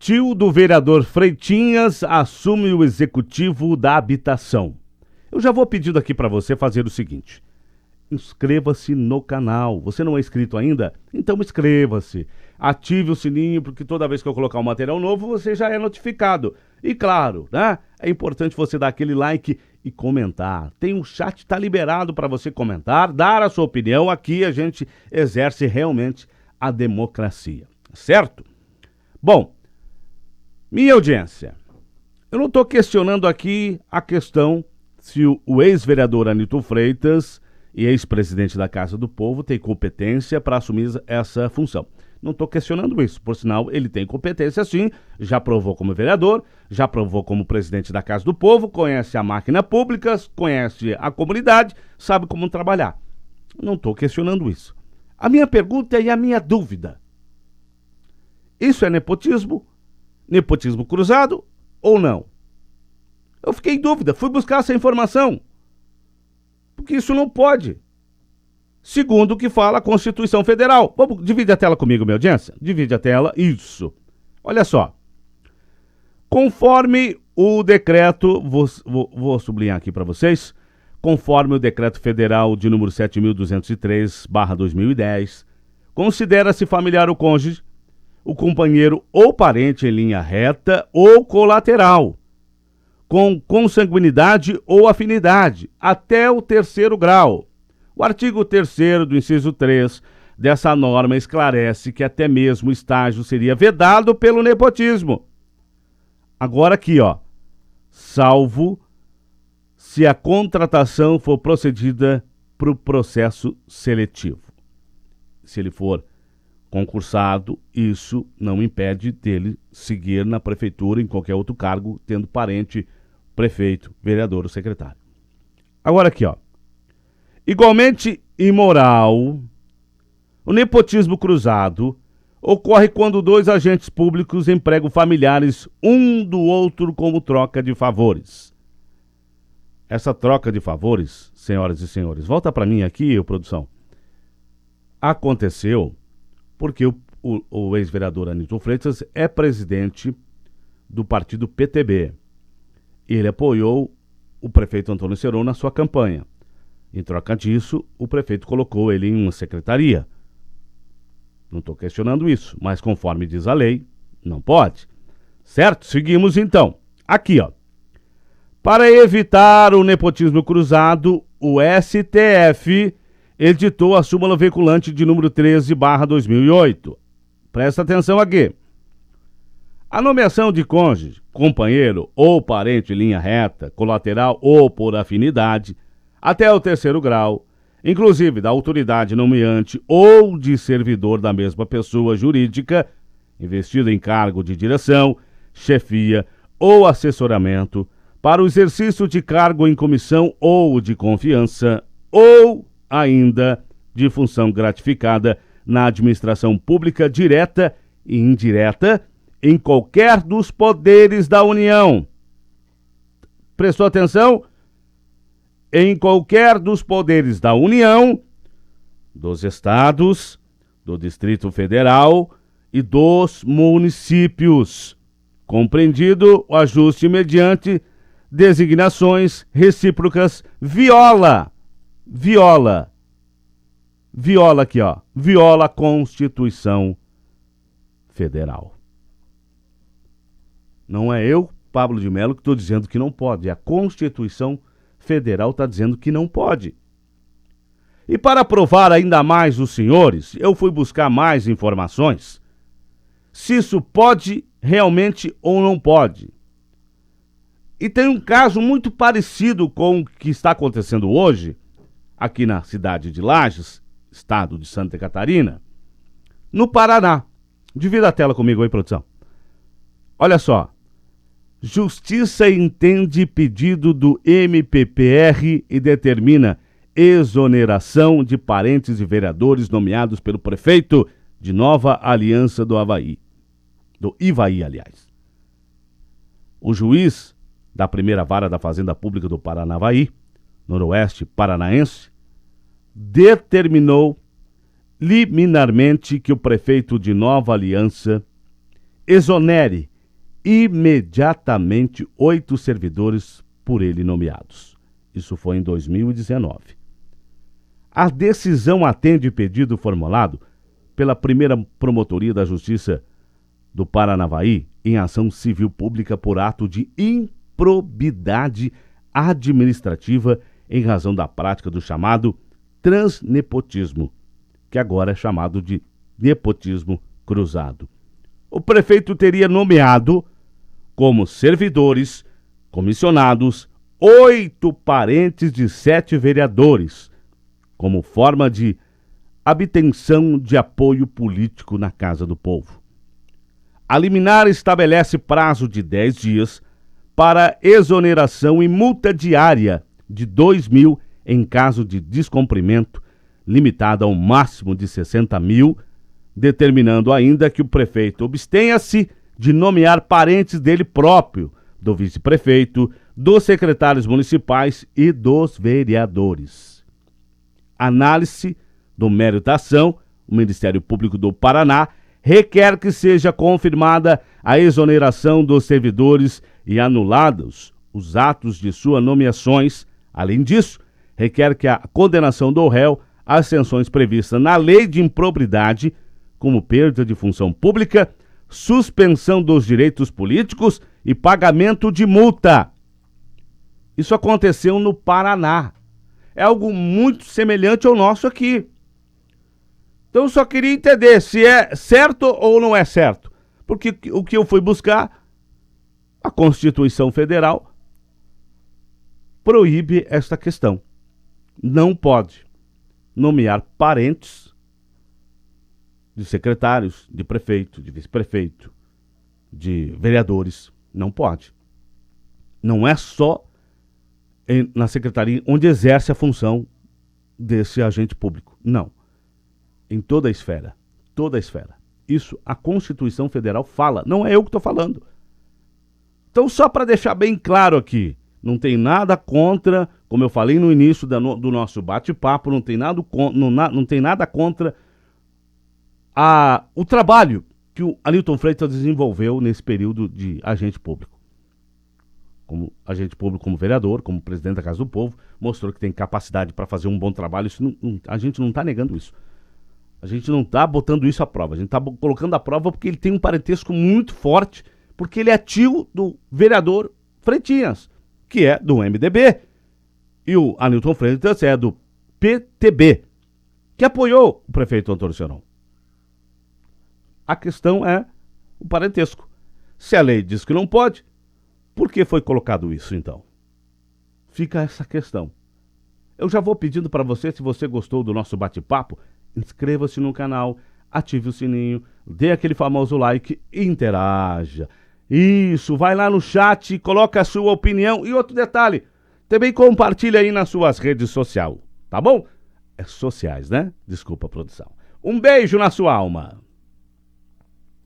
Tio do vereador Freitinhas assume o executivo da habitação. Eu já vou pedindo aqui para você fazer o seguinte: inscreva-se no canal. Você não é inscrito ainda? Então inscreva-se. Ative o sininho, porque toda vez que eu colocar um material novo, você já é notificado. E claro, né? É importante você dar aquele like e comentar. Tem um chat, tá liberado para você comentar, dar a sua opinião. Aqui a gente exerce realmente a democracia, certo? Bom, minha audiência, eu não estou questionando aqui a questão se o ex-vereador Anilton Freitas e ex-presidente da Casa do Povo tem competência para assumir essa função. Não estou questionando isso, por sinal, ele tem competência sim, já provou como vereador, já provou como presidente da Casa do Povo, conhece a máquina pública, conhece a comunidade, sabe como trabalhar. Não estou questionando isso. A minha pergunta e a minha dúvida: isso é nepotismo? Nepotismo cruzado ou não? Eu fiquei em dúvida, fui buscar essa informação, porque isso não pode, segundo o que fala a Constituição Federal. Vamos, divide a tela comigo, minha audiência. Divide a tela, isso. Olha só. Conforme o decreto, vou sublinhar aqui para vocês, conforme o decreto federal de número 7.203/2010, considera-se familiar o cônjuge, o companheiro ou parente em linha reta ou colateral, com consanguinidade ou afinidade, até o 3º grau. O artigo 3º do inciso 3 dessa norma esclarece que até mesmo o estágio seria vedado pelo nepotismo. Agora aqui, ó, salvo se a contratação for procedida para o processo seletivo. Se ele for concursado, isso não impede dele seguir na prefeitura, em qualquer outro cargo, tendo parente, prefeito, vereador ou secretário. Agora aqui, ó. Igualmente imoral, o nepotismo cruzado ocorre quando 2 agentes públicos empregam familiares um do outro como troca de favores. Essa troca de favores, senhoras e senhores, volta para mim aqui, produção, aconteceu porque o ex-vereador Anilton Freitas é presidente do partido PTB. Ele apoiou o prefeito Antônio Seron na sua campanha. Em troca disso, o prefeito colocou ele em uma secretaria. Não estou questionando isso, mas conforme diz a lei, não pode. Certo? Seguimos então. Aqui, ó. Para evitar o nepotismo cruzado, o STF editou a súmula vinculante de número 13/2008. Presta atenção aqui. A nomeação de cônjuge, companheiro ou parente em linha reta, colateral ou por afinidade, até o 3º grau, inclusive da autoridade nomeante ou de servidor da mesma pessoa jurídica, investido em cargo de direção, chefia ou assessoramento, para o exercício de cargo em comissão ou de confiança, ou ainda de função gratificada na administração pública direta e indireta em qualquer dos poderes da União. Prestou atenção? Em qualquer dos poderes da União, dos estados, do Distrito Federal e dos municípios, compreendido o ajuste mediante designações recíprocas, viola aqui, ó, viola a Constituição Federal. Não é eu, Pablo de Mello, que estou dizendo que não pode, a Constituição Federal está dizendo que não pode. E para provar ainda mais os senhores, eu fui buscar mais informações, se isso pode realmente ou não pode. E tem um caso muito parecido com o que está acontecendo hoje, aqui na cidade de Lages, estado de Santa Catarina, no Paraná. Divida a tela comigo aí, produção. Olha só. Justiça entende pedido do MPPR e determina exoneração de parentes e vereadores nomeados pelo prefeito de Nova Aliança do Ivaí, aliás. O juiz da primeira vara da Fazenda Pública do Paranavaí, noroeste paranaense, determinou liminarmente que o prefeito de Nova Aliança exonere imediatamente 8 servidores por ele nomeados. Isso foi em 2019. A decisão atende pedido formulado pela primeira Promotoria da Justiça do Paranavaí em ação civil pública por ato de improbidade administrativa em razão da prática do chamado transnepotismo, que agora é chamado de nepotismo cruzado. O prefeito teria nomeado como servidores comissionados 8 parentes de 7 vereadores, como forma de obtenção de apoio político na Casa do Povo. A liminar estabelece prazo de 10 dias para exoneração e multa diária de 2.000 em caso de descumprimento, limitada ao máximo de 60.000, determinando ainda que o prefeito abstenha-se de nomear parentes dele próprio, do vice-prefeito, dos secretários municipais e dos vereadores. Análise do mérito da ação, o Ministério Público do Paraná requer que seja confirmada a exoneração dos servidores e anulados os atos de suas nomeações. Além disso, requer que a condenação do réu às sanções previstas na Lei de Improbidade, como perda de função pública, suspensão dos direitos políticos e pagamento de multa. Isso aconteceu no Paraná. É algo muito semelhante ao nosso aqui. Então eu só queria entender se é certo ou não é certo. Porque o que eu fui buscar, a Constituição Federal proíbe esta questão. Não pode nomear parentes de secretários, de prefeito, de vice-prefeito, de vereadores. Não pode. Não é só na secretaria onde exerce a função desse agente público. Não. Em toda a esfera. Toda a esfera. Isso a Constituição Federal fala. Não é eu que estou falando. Então, só para deixar bem claro aqui, não tem nada contra, como eu falei no início do nosso bate-papo, não tem nada contra o trabalho que o Anilton Freitas desenvolveu nesse período de agente público. Como agente público, como vereador, como presidente da Casa do Povo, mostrou que tem capacidade para fazer um bom trabalho. A gente não está negando isso. A gente não está botando isso à prova. A gente está colocando à prova porque ele tem um parentesco muito forte, porque ele é tio do vereador Freitinhas, que é do MDB. E o Anilton Freitas é do PTB, que apoiou o prefeito Antônio Seron. A questão é o parentesco. Se a lei diz que não pode, por que foi colocado isso, então? Fica essa questão. Eu já vou pedindo para você, se você gostou do nosso bate-papo, inscreva-se no canal, ative o sininho, dê aquele famoso like e interaja. Isso, vai lá no chat, coloca a sua opinião. E outro detalhe, também compartilha aí nas suas redes sociais, tá bom? É sociais, né? Desculpa, produção. Um beijo na sua alma.